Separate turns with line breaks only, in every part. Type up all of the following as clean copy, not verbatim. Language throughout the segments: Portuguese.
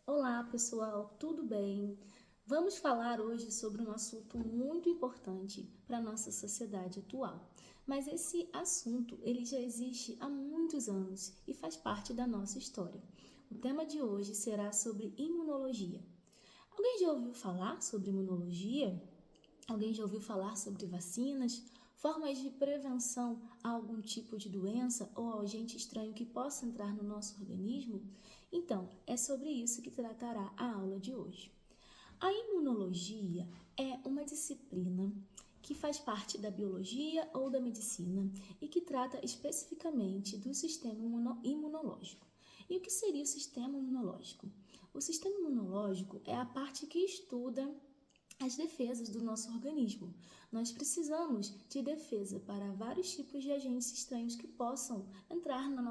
Olá, pessoal, tudo bem? Vamos falar hoje sobre um assunto muito importante para a nossa sociedade atual. Mas esse assunto, ele já existe há muitos anos e faz parte da nossa história. O tema de hoje será sobre imunologia. Alguém já ouviu falar sobre imunologia? Alguém já ouviu falar sobre vacinas? Formas de prevenção a algum tipo de doença ou agente estranho que possa entrar no nosso organismo? Então, é sobre isso que tratará a aula de hoje. A imunologia é uma disciplina que faz parte da biologia ou da medicina e que trata especificamente do sistema imunológico. E o que seria o sistema imunológico? O sistema imunológico é a parte que estuda as defesas do nosso organismo. Nós precisamos de defesa para vários tipos de agentes estranhos que possam entrar no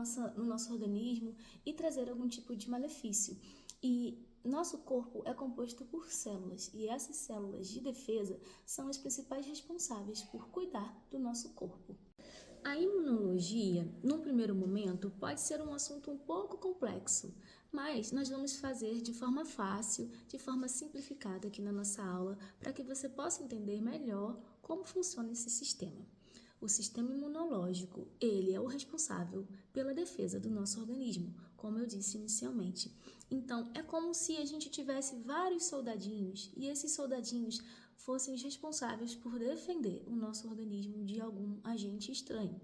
nosso organismo e trazer algum tipo de malefício. E nosso corpo é composto por células, e essas células de defesa são as principais responsáveis por cuidar do nosso corpo. A imunologia, num primeiro momento, pode ser um assunto um pouco complexo, mas nós vamos fazer de forma fácil, de forma simplificada aqui na nossa aula, para que você possa entender melhor como funciona esse sistema. O sistema imunológico, ele é o responsável pela defesa do nosso organismo, como eu disse inicialmente. Então, é como se a gente tivesse vários soldadinhos e esses soldadinhos fossem os responsáveis por defender o nosso organismo de algum agente estranho.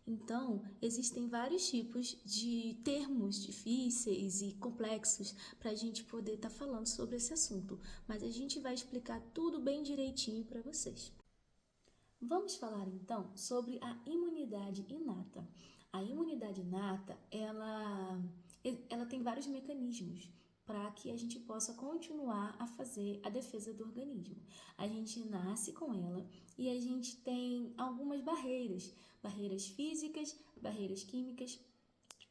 Então, existem vários tipos de termos difíceis e complexos para a gente poder estar falando sobre esse assunto, mas a gente vai explicar tudo bem direitinho para vocês. Vamos falar então sobre a imunidade inata. A imunidade inata, ela tem vários mecanismos para que a gente possa continuar a fazer a defesa do organismo. A gente nasce com ela e a gente tem algumas barreiras físicas, barreiras químicas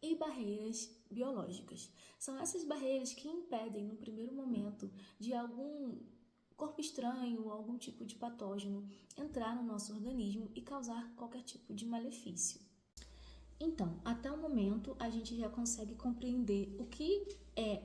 e barreiras biológicas. São essas barreiras que impedem, no primeiro momento, de algum corpo estranho ou algum tipo de patógeno entrar no nosso organismo e causar qualquer tipo de malefício. Então, até o momento, a gente já consegue compreender o que é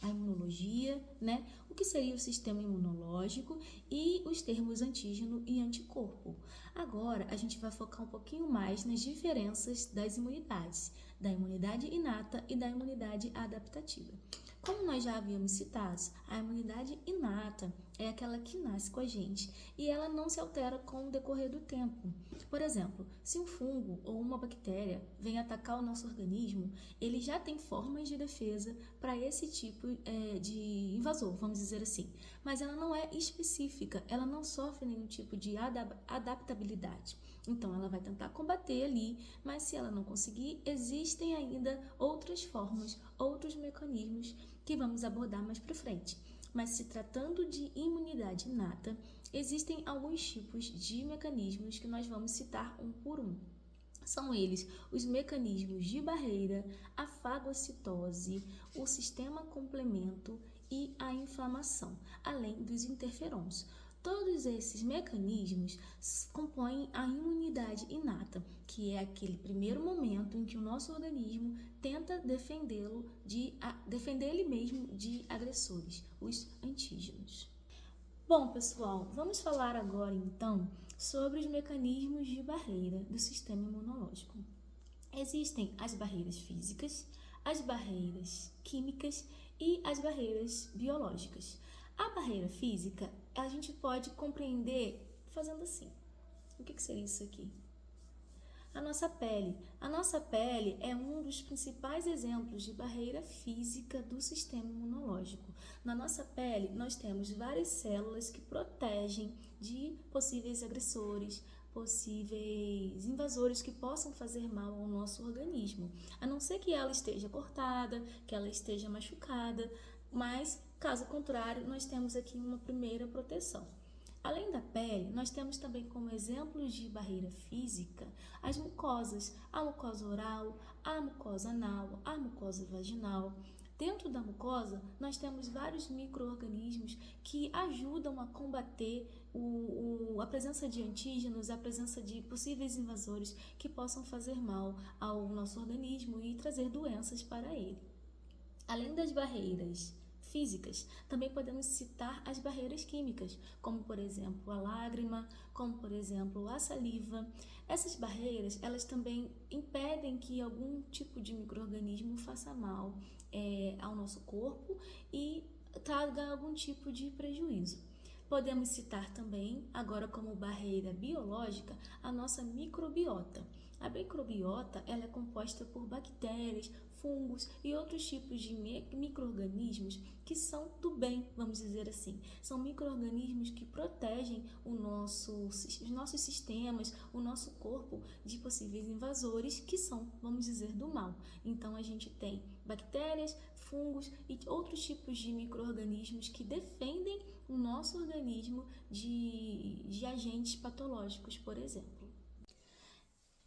a imunologia, né? O que seria o sistema imunológico e os termos antígeno e anticorpo. Agora, a gente vai focar um pouquinho mais nas diferenças das imunidades, da imunidade inata e da imunidade adaptativa. Como nós já havíamos citado, a imunidade inata é aquela que nasce com a gente e ela não se altera com o decorrer do tempo. Por exemplo, se um fungo ou uma bactéria vem atacar o nosso organismo, ele já tem formas de defesa para esse tipo de invasor, vamos dizer assim. Mas ela não é específica, ela não sofre nenhum tipo de adaptabilidade. Então, ela vai tentar combater ali, mas se ela não conseguir, existem ainda outras formas, outros mecanismos que vamos abordar mais para frente. Mas se tratando de imunidade inata, existem alguns tipos de mecanismos que nós vamos citar um por um. São eles os mecanismos de barreira, a fagocitose, o sistema complemento e a inflamação, além dos interferons. Todos esses mecanismos compõem a imunidade inata, que é aquele primeiro momento em que o nosso organismo tenta defender ele mesmo de agressores, os antígenos. Bom, pessoal, vamos falar agora então sobre os mecanismos de barreira do sistema imunológico. Existem as barreiras físicas, as barreiras químicas e as barreiras biológicas. A barreira física, a gente pode compreender fazendo assim. O que seria isso aqui? A nossa pele. A nossa pele é um dos principais exemplos de barreira física do sistema imunológico. Na nossa pele, nós temos várias células que protegem de possíveis agressores, possíveis invasores que possam fazer mal ao nosso organismo. A não ser que ela esteja cortada, que ela esteja machucada, mas, caso contrário, nós temos aqui uma primeira proteção. Além da pele, nós temos também como exemplos de barreira física as mucosas, a mucosa oral, a mucosa anal, a mucosa vaginal. Dentro da mucosa, nós temos vários micro-organismos que ajudam a combater a presença de antígenos, a presença de possíveis invasores que possam fazer mal ao nosso organismo e trazer doenças para ele. Além das barreiras físicas, também podemos citar as barreiras químicas, como por exemplo a lágrima, como por exemplo a saliva. Essas barreiras, elas também impedem que algum tipo de micro-organismo faça mal ao nosso corpo e traga algum tipo de prejuízo. Podemos citar também, agora como barreira biológica, a nossa microbiota. A microbiota ela é composta por bactérias, fungos e outros tipos de micro-organismos que são do bem, vamos dizer assim. São micro-organismos que protegem os nossos sistemas, o nosso corpo de possíveis invasores que são, vamos dizer, do mal. Então a gente tem bactérias, fungos e outros tipos de micro-organismos que defendem o nosso organismo de agentes patológicos, por exemplo.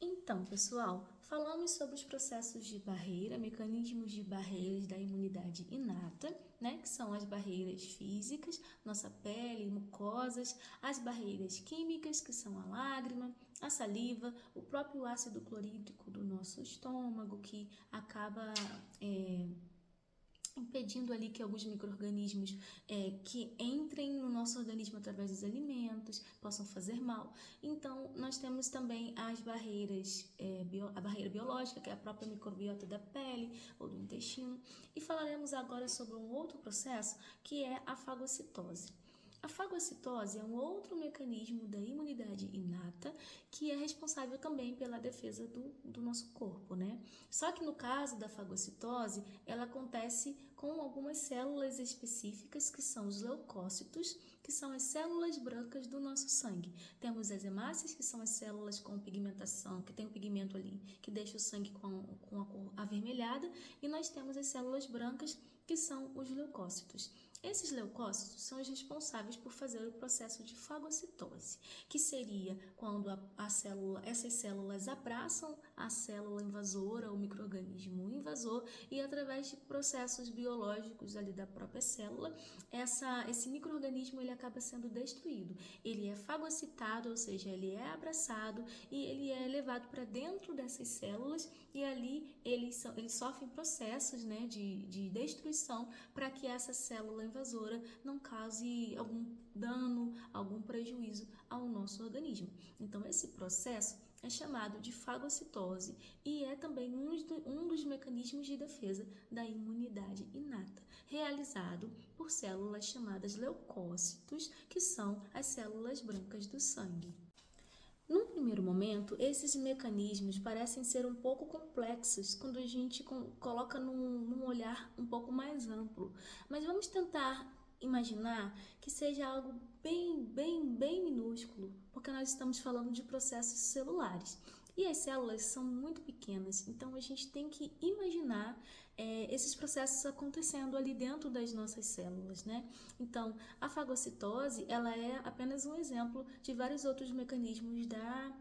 Então, pessoal, falamos sobre os processos de barreira, mecanismos de barreiras da imunidade inata, né, que são as barreiras físicas, nossa pele, mucosas, as barreiras químicas, que são a lágrima, a saliva, o próprio ácido clorídrico do nosso estômago, que acaba impedindo ali que alguns micro-organismos que entrem no nosso organismo através dos alimentos possam fazer mal. Então, nós temos também as barreiras, a barreira biológica, que é a própria microbiota da pele ou do intestino. E falaremos agora sobre um outro processo, que é a fagocitose. A fagocitose é um outro mecanismo da imunidade inata que é responsável também pela defesa do nosso corpo, né? Só que no caso da fagocitose, ela acontece com algumas células específicas que são os leucócitos, que são as células brancas do nosso sangue. Temos as hemácias, que são as células com pigmentação, que tem o pigmento ali, que deixa o sangue com a cor avermelhada, e nós temos as células brancas, que são os leucócitos. Esses leucócitos são os responsáveis por fazer o processo de fagocitose, que seria quando essas células abraçam a célula invasora, o micro-organismo invasor, e através de processos biológicos ali da própria célula, esse micro-organismo ele acaba sendo destruído. Ele é fagocitado, ou seja, ele é abraçado e ele é levado para dentro dessas células e ali eles sofrem processos, né, de destruição para que essa célula invasora não cause algum dano, algum prejuízo ao nosso organismo. Então, esse processo é chamado de fagocitose e é também um dos mecanismos de defesa da imunidade inata, realizado por células chamadas leucócitos, que são as células brancas do sangue. Num primeiro momento, esses mecanismos parecem ser um pouco complexos quando a gente coloca num olhar um pouco mais amplo, mas vamos tentar imaginar que seja algo bem minúsculo, porque nós estamos falando de processos celulares. E as células são muito pequenas, então a gente tem que imaginar esses processos acontecendo ali dentro das nossas células, né? Então, a fagocitose, ela é apenas um exemplo de vários outros mecanismos da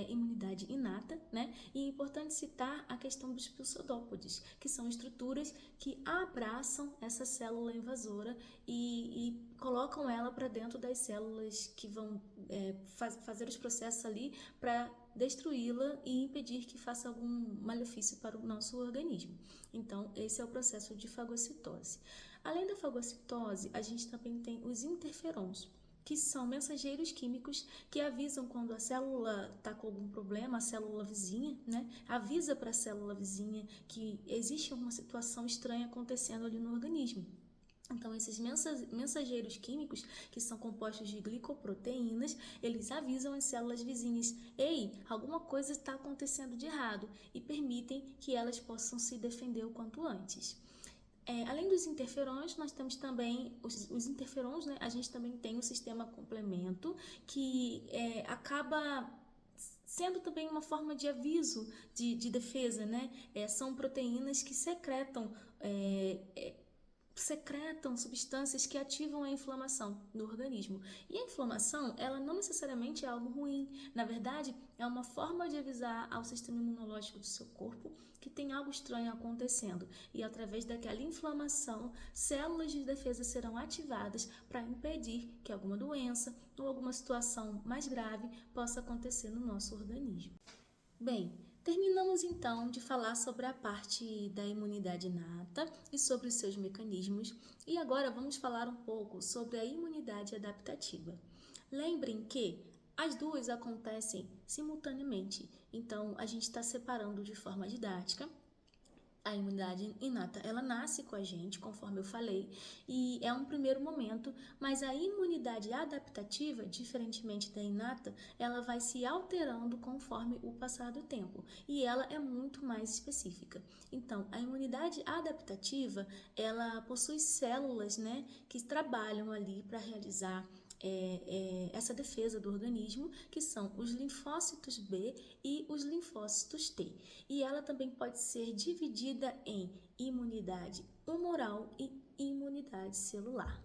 imunidade inata, né? E é importante citar a questão dos pseudópodes, que são estruturas que abraçam essa célula invasora e colocam ela para dentro das células que vão fazer os processos ali para destruí-la e impedir que faça algum malefício para o nosso organismo. Então, esse é o processo de fagocitose. Além da fagocitose, a gente também tem os interferons, que são mensageiros químicos que avisam quando a célula está com algum problema, a célula vizinha, né? Avisa para a célula vizinha que existe alguma situação estranha acontecendo ali no organismo. Então, esses mensageiros químicos, que são compostos de glicoproteínas, eles avisam as células vizinhas: ei, alguma coisa está acontecendo de errado, e permitem que elas possam se defender o quanto antes. Além dos interferons, nós temos também os interferons, né? A gente também tem o sistema complemento, que acaba sendo também uma forma de aviso de defesa, né? São proteínas que secretam substâncias que ativam a inflamação no organismo. E a inflamação, ela não necessariamente é algo ruim. Na verdade, é uma forma de avisar ao sistema imunológico do seu corpo que tem algo estranho acontecendo. E através daquela inflamação, células de defesa serão ativadas para impedir que alguma doença ou alguma situação mais grave possa acontecer no nosso organismo. Bem, Terminamos então de falar sobre a parte da imunidade inata e sobre os seus mecanismos, e agora vamos falar um pouco sobre a imunidade adaptativa. Lembrem que as duas acontecem simultaneamente, então a gente está separando de forma didática. A imunidade inata, ela nasce com a gente, conforme eu falei, e é um primeiro momento, mas a imunidade adaptativa, diferentemente da inata, ela vai se alterando conforme o passar do tempo, e ela é muito mais específica. Então, a imunidade adaptativa, ela possui células, né, que trabalham ali para realizar essa defesa do organismo, que são os linfócitos B e os linfócitos T. E ela também pode ser dividida em imunidade humoral e imunidade celular.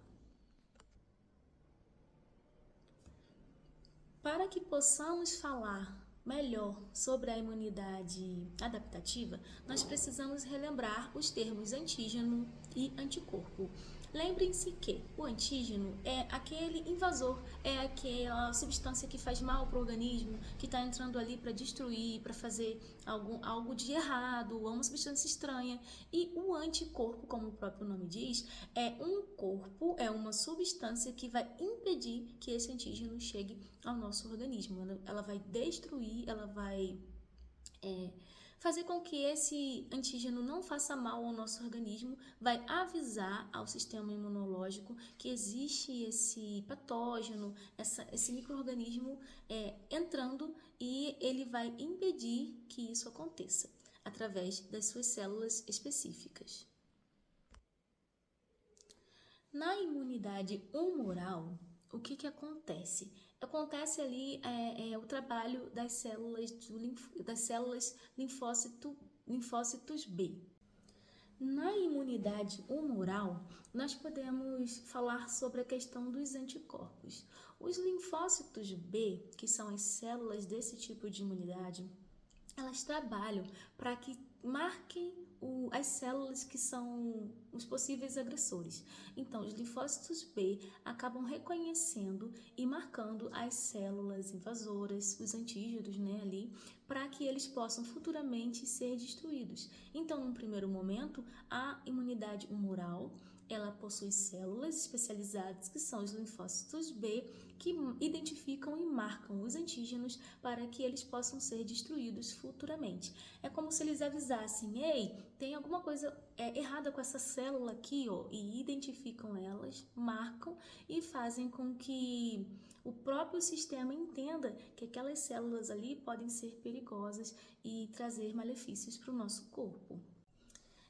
Para que possamos falar melhor sobre a imunidade adaptativa, nós precisamos relembrar os termos antígeno e anticorpo. Lembrem-se que o antígeno é aquele invasor, é aquela substância que faz mal para o organismo, que está entrando ali para destruir, para fazer algo de errado, ou uma substância estranha. E o anticorpo, como o próprio nome diz, é um corpo, é uma substância que vai impedir que esse antígeno chegue ao nosso organismo. Ela vai destruir, ela vai fazer com que esse antígeno não faça mal ao nosso organismo, vai avisar ao sistema imunológico que existe esse patógeno, esse micro-organismo entrando, e ele vai impedir que isso aconteça através das suas células específicas. Na imunidade humoral, o que acontece? Acontece ali o trabalho das células, linfócitos B. Na imunidade humoral, nós podemos falar sobre a questão dos anticorpos. Os linfócitos B, que são as células desse tipo de imunidade, elas trabalham para que marquem as células que são os possíveis agressores. Então, os linfócitos B acabam reconhecendo e marcando as células invasoras, os antígenos, né, ali, para que eles possam futuramente ser destruídos. Então, num primeiro momento, a imunidade humoral, ela possui células especializadas, que são os linfócitos B, que identificam e marcam os antígenos para que eles possam ser destruídos futuramente. É como se eles avisassem: ei, tem alguma coisa errada com essa célula aqui, ó, e identificam elas, marcam e fazem com que o próprio sistema entenda que aquelas células ali podem ser perigosas e trazer malefícios para o nosso corpo.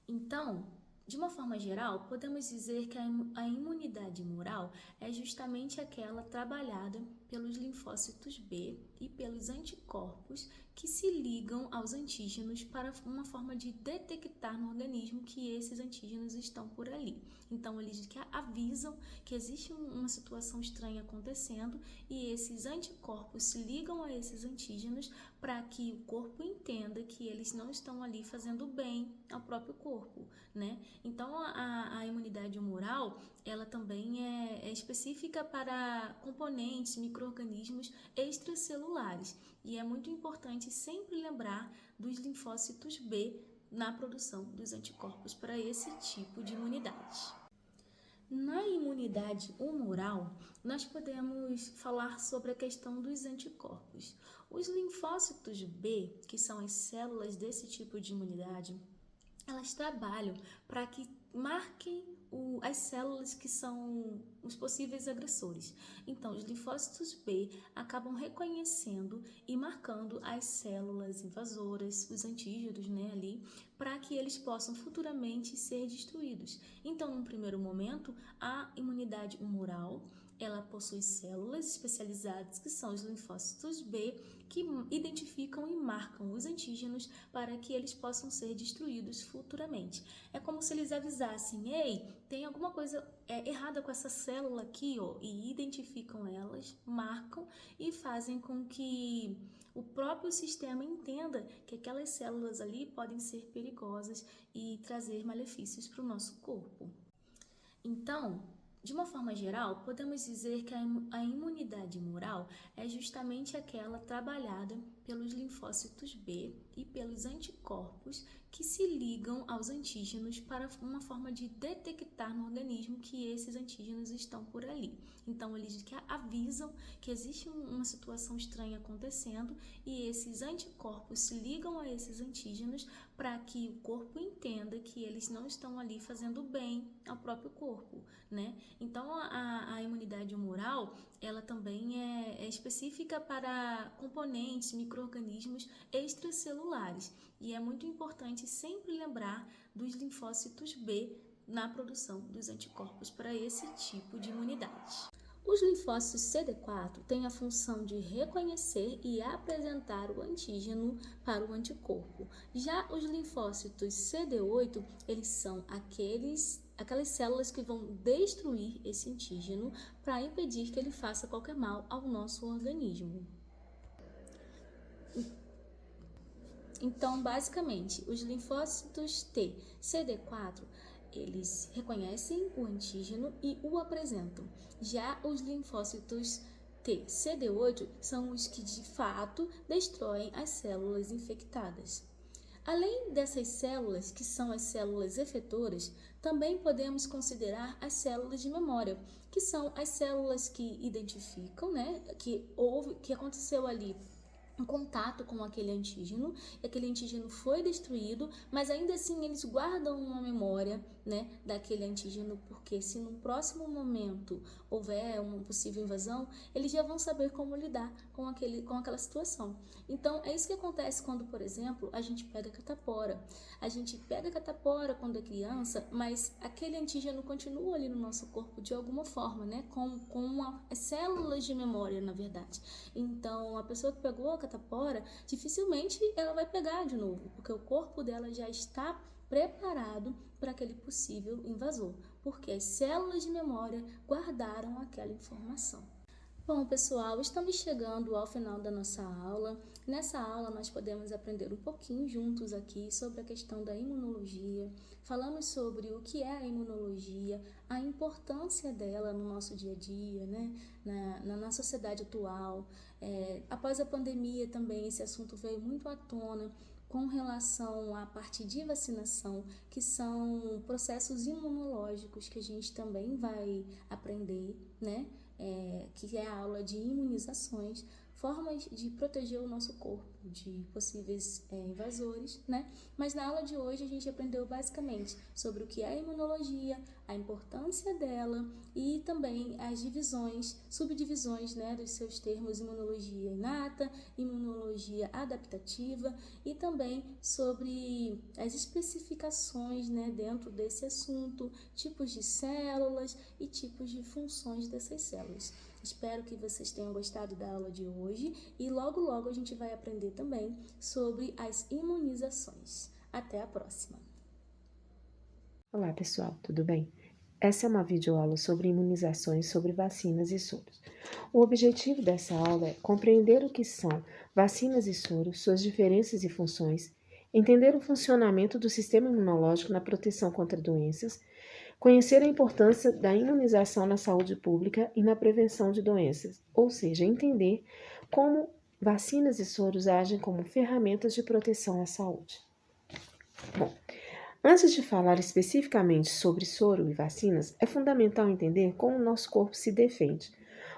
Então, de uma forma geral, podemos dizer que a imunidade humoral é justamente aquela trabalhada pelos linfócitos B e pelos anticorpos que se ligam aos antígenos para uma forma de detectar no organismo que esses antígenos estão por ali. Então, eles avisam que existe uma situação estranha acontecendo, e esses anticorpos se ligam a esses antígenos para que o corpo entenda que eles não estão ali fazendo bem ao próprio corpo, né? Então, a imunidade humoral, ela também é específica para componentes, micro-organismos extracelulares, e é muito importante sempre lembrar dos linfócitos B na produção dos anticorpos para esse tipo de imunidade. Na imunidade humoral, nós podemos falar sobre a questão dos anticorpos. Os linfócitos B, que são as células desse tipo de imunidade, elas trabalham para que marquem as células que são os possíveis agressores. Então, os linfócitos B acabam reconhecendo e marcando as células invasoras, os antígenos, né, ali, para que eles possam futuramente ser destruídos. Então, num primeiro momento, a imunidade humoral, ela possui células especializadas, que são os linfócitos B, que identificam e marcam os antígenos para que eles possam ser destruídos futuramente. É como se eles avisassem: ei, tem alguma coisa errada com essa célula aqui, ó, e identificam elas, marcam e fazem com que o próprio sistema entenda que aquelas células ali podem ser perigosas e trazer malefícios para o nosso corpo. Então, De uma forma geral, podemos dizer que a imunidade humoral é justamente aquela trabalhada pelos linfócitos B e pelos anticorpos que se ligam aos antígenos para uma forma de detectar no organismo que esses antígenos estão por ali. Então, eles avisam que existe uma situação estranha acontecendo e esses anticorpos se ligam a esses antígenos para que o corpo entenda que eles não estão ali fazendo bem ao próprio corpo, né? Então, a imunidade humoral, ela também é específica para componentes, micro-organismos extracelulares. E é muito importante sempre lembrar dos linfócitos B na produção dos anticorpos para esse tipo de imunidade. Os linfócitos CD4 têm a função de reconhecer e apresentar o antígeno para o anticorpo. Já os linfócitos CD8, eles são aquelas células que vão destruir esse antígeno para impedir que ele faça qualquer mal ao nosso organismo. Então, basicamente, os linfócitos T, CD4, eles reconhecem o antígeno e o apresentam. Já os linfócitos T, CD8, são os que de fato destroem as células infectadas. Além dessas células, que são as células efetoras, também podemos considerar as células de memória, que são as células que identificam, né, que aconteceu ali um contato com aquele antígeno, e aquele antígeno foi destruído, mas ainda assim eles guardam uma memória, né, daquele antígeno, porque se num próximo momento houver uma possível invasão, eles já vão saber como lidar com aquela situação. Então, é isso que acontece quando, por exemplo, a gente pega catapora. A gente pega catapora quando é criança, mas aquele antígeno continua ali no nosso corpo de alguma forma, né, com as células de memória, na verdade. Então, a pessoa que pegou a catapora, dificilmente ela vai pegar de novo, porque o corpo dela já está preparado para aquele possível invasor, porque as células de memória guardaram aquela informação. Bom, pessoal, estamos chegando ao final da nossa aula. Nessa aula, nós podemos aprender um pouquinho juntos aqui sobre a questão da imunologia. Falamos sobre o que é a imunologia, a importância dela no nosso dia a dia, né? na sociedade atual. Após a pandemia também, esse assunto veio muito à tona com relação à parte de vacinação, que são processos imunológicos que a gente também vai aprender, né? Que é a aula de imunizações, formas de proteger o nosso corpo de possíveis invasores, né? Mas na aula de hoje a gente aprendeu basicamente sobre o que é a imunologia, a importância dela e também as subdivisões, né, dos seus termos: imunologia inata, imunologia adaptativa, e também sobre as especificações, né, dentro desse assunto, tipos de células e tipos de funções dessas células. Espero que vocês tenham gostado da aula de hoje e logo a gente vai aprender também sobre as imunizações. Até a próxima!
Olá pessoal, tudo bem? Essa é uma videoaula sobre imunizações, sobre vacinas e soros. O objetivo dessa aula é compreender o que são vacinas e soros, suas diferenças e funções, entender o funcionamento do sistema imunológico na proteção contra doenças, conhecer a importância da imunização na saúde pública e na prevenção de doenças, ou seja, entender como vacinas e soros agem como ferramentas de proteção à saúde. Bom, antes de falar especificamente sobre soro e vacinas, é fundamental entender como o nosso corpo se defende.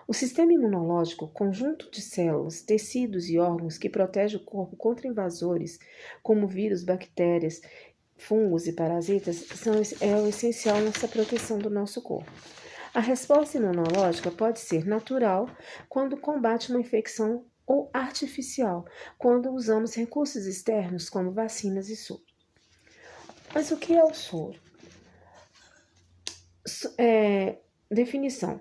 O sistema imunológico, conjunto de células, tecidos e órgãos que protege o corpo contra invasores, como vírus, bactérias, fungos e parasitas, é o essencial nessa proteção do nosso corpo. A resposta imunológica pode ser natural, quando combate uma infecção, ou artificial, quando usamos recursos externos, como vacinas e soros. Mas o que é o soro? Definição.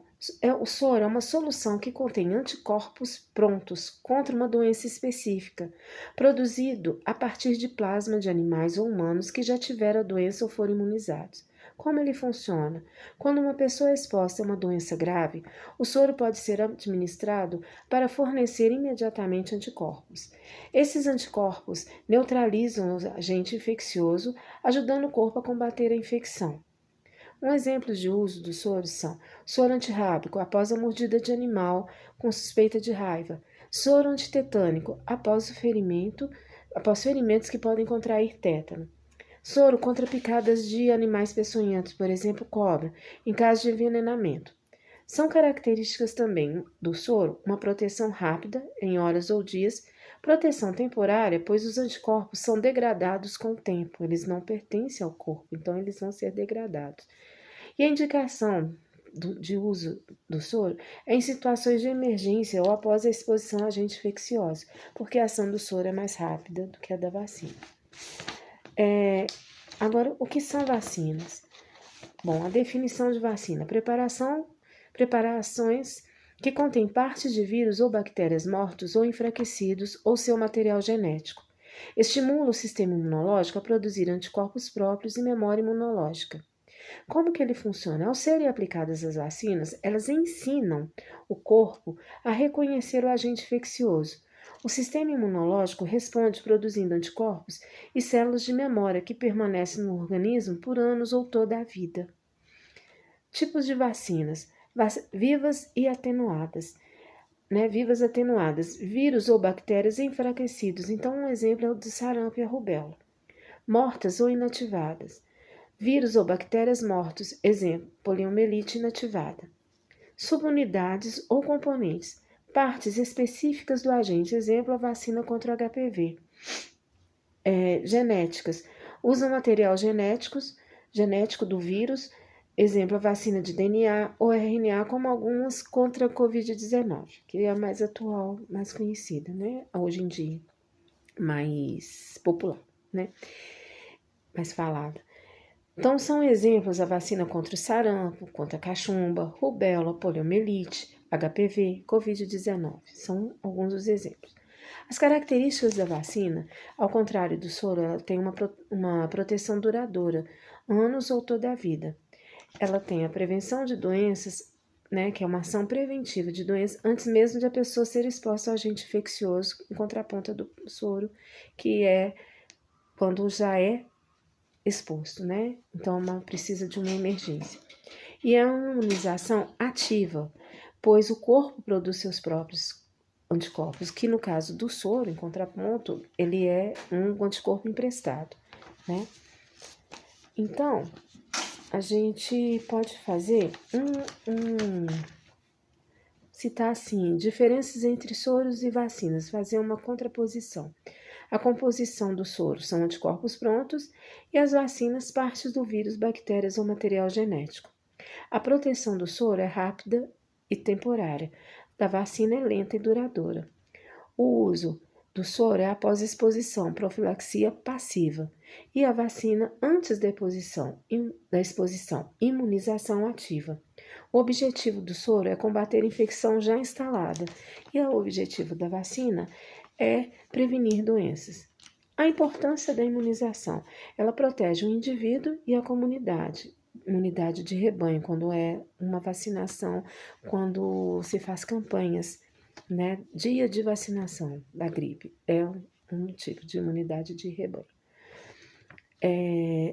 O soro é uma solução que contém anticorpos prontos contra uma doença específica, produzido a partir de plasma de animais ou humanos que já tiveram a doença ou foram imunizados. Como ele funciona? Quando uma pessoa é exposta a uma doença grave, o soro pode ser administrado para fornecer imediatamente anticorpos. Esses anticorpos neutralizam o agente infeccioso, ajudando o corpo a combater a infecção. Um exemplo de uso dos soros são soro antirrábico após a mordida de animal com suspeita de raiva, soro antitetânico após ferimentos que podem contrair tétano, soro contra picadas de animais peçonhentos, por exemplo, cobra, em caso de envenenamento. São características também do soro uma proteção rápida, em horas ou dias, proteção temporária, pois os anticorpos são degradados com o tempo, eles não pertencem ao corpo, então eles vão ser degradados. E a indicação de uso do soro é em situações de emergência ou após a exposição a agente infeccioso, porque a ação do soro é mais rápida do que a da vacina. Agora, o que são vacinas? Bom, a definição de vacina: preparações que contêm partes de vírus ou bactérias mortos ou enfraquecidos ou seu material genético. Estimula o sistema imunológico a produzir anticorpos próprios e memória imunológica. Como que ele funciona? Ao serem aplicadas as vacinas, elas ensinam o corpo a reconhecer o agente infeccioso. O sistema imunológico responde produzindo anticorpos e células de memória que permanecem no organismo por anos ou toda a vida. Tipos de vacinas: vivas e atenuadas. Vivas atenuadas, vírus ou bactérias enfraquecidos. Então, um exemplo é o de sarampo e a rubéola. Mortas ou inativadas. Vírus ou bactérias mortos, exemplo, poliomielite inativada. Subunidades ou componentes, partes específicas do agente, exemplo, a vacina contra o HPV. Genéticas, usam material genético do vírus, exemplo, a vacina de DNA ou RNA, como algumas contra a Covid-19, que é a mais atual, mais conhecida, hoje em dia, mais popular, mais falada. Então, são exemplos a vacina contra o sarampo, contra a cachumba, rubéola, poliomielite, HPV, Covid-19. São alguns dos exemplos. As características da vacina, ao contrário do soro, ela tem uma proteção duradoura, anos ou toda a vida. Ela tem a prevenção de doenças, que é uma ação preventiva de doenças, antes mesmo de a pessoa ser exposta ao agente infeccioso, em contraponto do soro, que é quando já é exposto, Então, precisa de uma emergência. E é uma imunização ativa, pois o corpo produz seus próprios anticorpos, que no caso do soro, em contraponto, ele é um anticorpo emprestado, Então, a gente pode fazer citar assim, diferenças entre soros e vacinas, fazer uma contraposição. A composição do soro são anticorpos prontos e as vacinas partes do vírus, bactérias ou material genético. A proteção do soro é rápida e temporária, da vacina é lenta e duradoura. O uso do soro é após exposição, profilaxia passiva, e a vacina antes da exposição, imunização ativa. O objetivo do soro é combater a infecção já instalada, e o objetivo da vacina é prevenir doenças. A importância da imunização: ela protege o indivíduo e a comunidade. Imunidade de rebanho, quando é uma vacinação, quando se faz campanhas, dia de vacinação da gripe, é um tipo de imunidade de rebanho.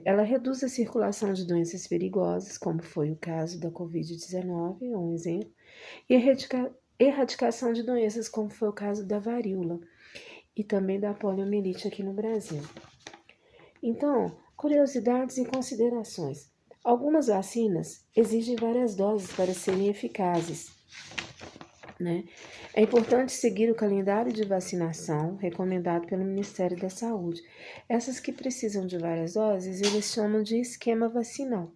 Ela reduz a circulação de doenças perigosas, como foi o caso da Covid-19, é um exemplo, e a erradicação de doenças, como foi o caso da varíola e também da poliomielite aqui no Brasil. Então, curiosidades e considerações. Algumas vacinas exigem várias doses para serem eficazes, É importante seguir o calendário de vacinação recomendado pelo Ministério da Saúde. Essas que precisam de várias doses, eles chamam de esquema vacinal,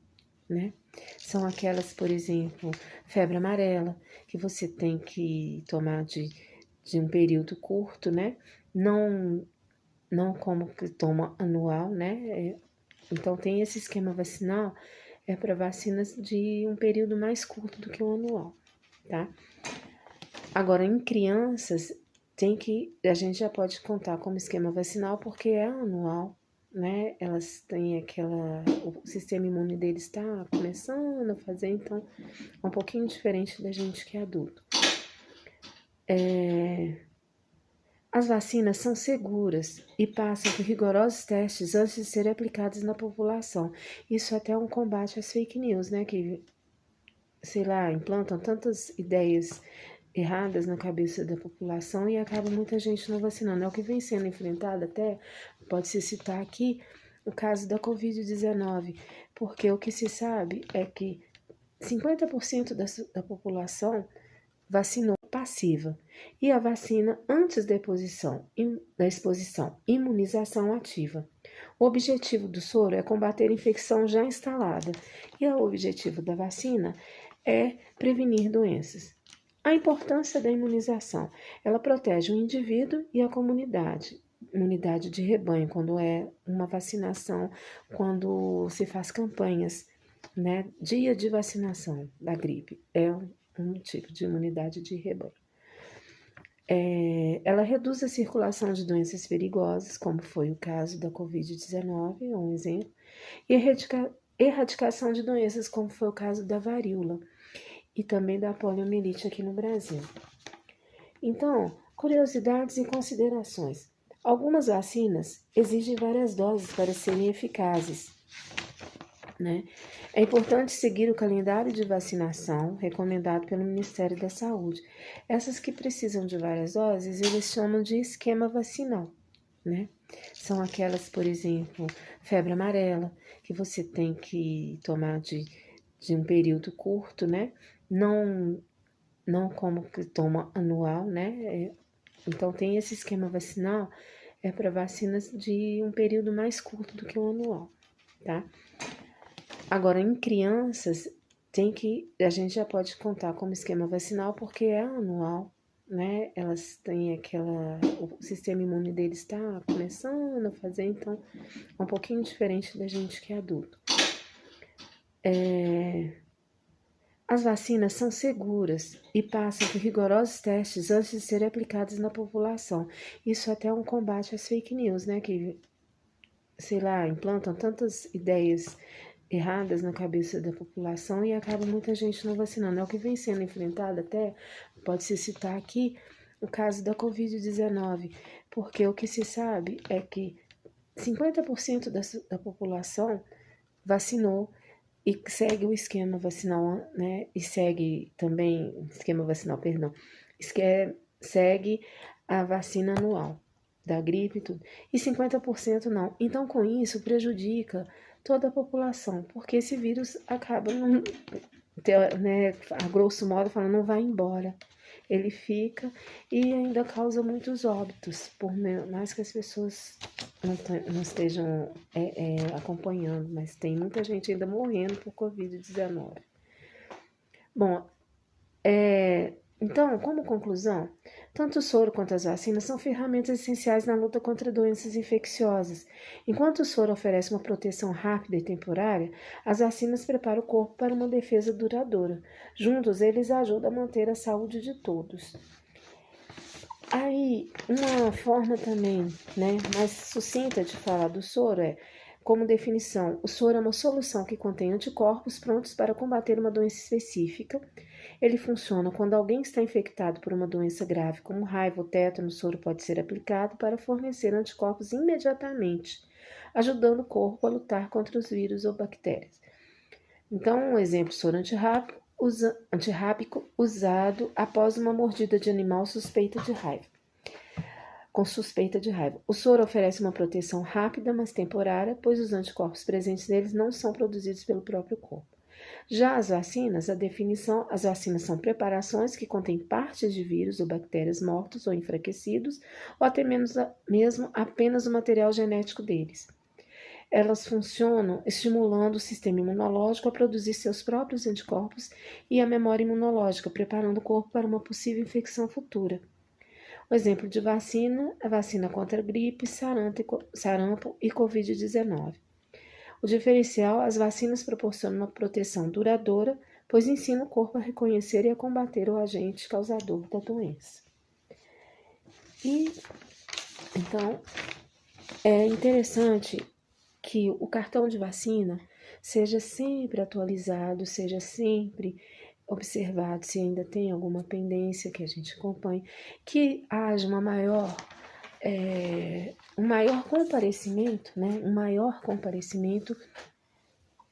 São aquelas, por exemplo, febre amarela, que você tem que tomar de um período curto, Não como que toma anual, Então, tem esse esquema vacinal, é para vacinas de um período mais curto do que o anual, tá? Agora, em crianças, a gente já pode contar como esquema vacinal, porque é anual, Elas têm o sistema imune deles está começando a fazer, então, é um pouquinho diferente da gente que é adulto. As vacinas são seguras e passam por rigorosos testes antes de serem aplicadas na população. Isso até é um combate às fake news, né? Que, sei lá, implantam tantas ideias erradas na cabeça da população e acaba muita gente não vacinando. É o que vem sendo enfrentado até, pode-se citar aqui, o caso da Covid-19, porque o que se sabe é que 50% da população vacinou passiva e a vacina antes da exposição, imunização ativa. O objetivo do soro é combater a infecção já instalada e o objetivo da vacina é prevenir doenças. A importância da imunização, ela protege o indivíduo e a comunidade. Imunidade de rebanho, quando é uma vacinação, quando se faz campanhas, né? Dia de vacinação da gripe, é um tipo de imunidade de rebanho. Ela reduz a circulação de doenças perigosas, como foi o caso da Covid-19, um exemplo, e erradicação de doenças, como foi o caso da varíola e também da poliomielite aqui no Brasil. Então, curiosidades e considerações. Algumas vacinas exigem várias doses para serem eficazes, né? É importante seguir o calendário de vacinação recomendado pelo Ministério da Saúde. Essas que precisam de várias doses, eles chamam de esquema vacinal, né? São aquelas, por exemplo, febre amarela, que você tem que tomar de um período curto, né? Não como que toma anual, né? Então, tem esse esquema vacinal, é para vacinas de um período mais curto do que o anual, tá? Agora, em crianças, a gente já pode contar como esquema vacinal porque é anual, né? Elas têm o sistema imune deles está começando a fazer, então é um pouquinho diferente da gente que é adulto. As vacinas são seguras e passam por rigorosos testes antes de serem aplicadas na população. Isso até é um combate às fake news, né? Que, sei lá, implantam tantas ideias erradas na cabeça da população e acaba muita gente não vacinando. É o que vem sendo enfrentado até, pode-se citar aqui, o caso da Covid-19, porque o que se sabe é que 50% da população vacinou e segue o esquema vacinal, né? E segue também, esquema vacinal, perdão, segue a vacina anual da gripe e tudo. E 50% não. Então, com isso, prejudica toda a população, porque esse vírus acaba, né, a grosso modo, falando, não vai embora. Ele fica e ainda causa muitos óbitos, por mais que as pessoas não estejam acompanhando, mas tem muita gente ainda morrendo por Covid-19. Bom, então, como conclusão, tanto o soro quanto as vacinas são ferramentas essenciais na luta contra doenças infecciosas. Enquanto o soro oferece uma proteção rápida e temporária, as vacinas preparam o corpo para uma defesa duradoura. Juntos, eles ajudam a manter a saúde de todos. Aí, uma forma também, né, mais sucinta de falar do soro como definição, o soro é uma solução que contém anticorpos prontos para combater uma doença específica. Ele funciona quando alguém está infectado por uma doença grave, como raiva ou tétano. O soro pode ser aplicado para fornecer anticorpos imediatamente, ajudando o corpo a lutar contra os vírus ou bactérias. Então, um exemplo, soro antirrábico usado após uma mordida de animal com suspeita de raiva. O soro oferece uma proteção rápida, mas temporária, pois os anticorpos presentes neles não são produzidos pelo próprio corpo. Já as vacinas, as vacinas são preparações que contêm partes de vírus ou bactérias mortos ou enfraquecidos, ou até mesmo apenas o material genético deles. Elas funcionam estimulando o sistema imunológico a produzir seus próprios anticorpos e a memória imunológica, preparando o corpo para uma possível infecção futura. O exemplo de vacina é a vacina contra a gripe, sarampo e Covid-19. O diferencial, as vacinas proporcionam uma proteção duradoura, pois ensinam o corpo a reconhecer e a combater o agente causador da doença. E, então, é interessante que o cartão de vacina seja sempre atualizado, seja sempre observado se ainda tem alguma pendência que a gente acompanhe, que haja uma maior um maior comparecimento, né? Um maior comparecimento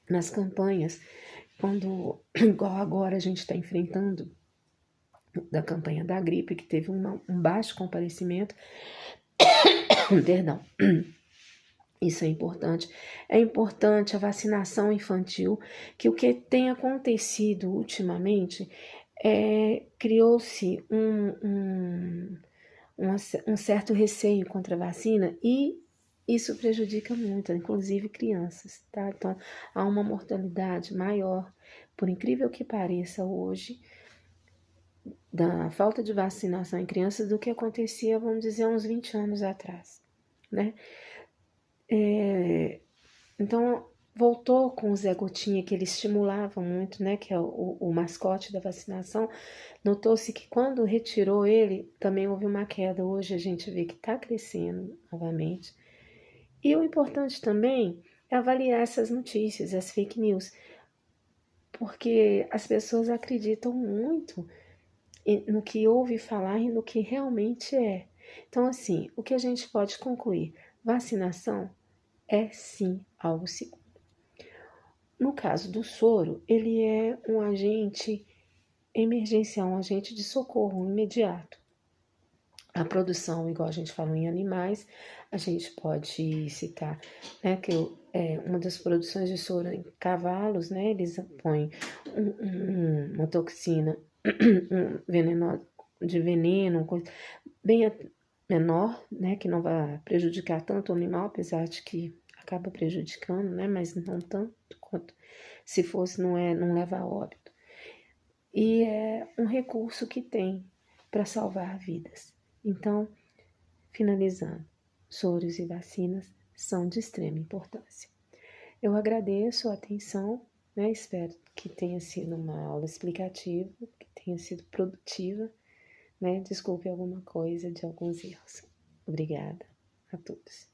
nas campanhas, quando, igual agora a gente está enfrentando da campanha da gripe, que teve um baixo comparecimento, perdão, isso é importante. É importante a vacinação infantil, que o que tem acontecido ultimamente criou-se um certo receio contra a vacina e isso prejudica muito, inclusive crianças, tá? Então, há uma mortalidade maior, por incrível que pareça hoje, da falta de vacinação em crianças do que acontecia, vamos dizer, uns 20 anos atrás, né? Então, voltou com o Zé Gotinha, que ele estimulava muito, né? Que é o mascote da vacinação. Notou-se que quando retirou ele, também houve uma queda. Hoje a gente vê que está crescendo novamente. E o importante também é avaliar essas notícias, as fake news, porque as pessoas acreditam muito no que ouve falar e no que realmente é. Então, assim, o que a gente pode concluir? Vacinação é sim algo seguro. No caso do soro, ele é um agente emergencial, um agente de socorro imediato. A produção, igual a gente falou em animais, a gente pode citar, né, que uma das produções de soro em cavalos, né, eles põem uma toxina de veneno, coisa bem menor, né, que não vai prejudicar tanto o animal, apesar de que acaba prejudicando, né, mas não tanto quanto se fosse, não leva a óbito. E é um recurso que tem para salvar vidas. Então, finalizando, soros e vacinas são de extrema importância. Eu agradeço a atenção, né? Espero que tenha sido uma aula explicativa, que tenha sido produtiva, né? Desculpe alguma coisa de alguns erros. Obrigada a todos.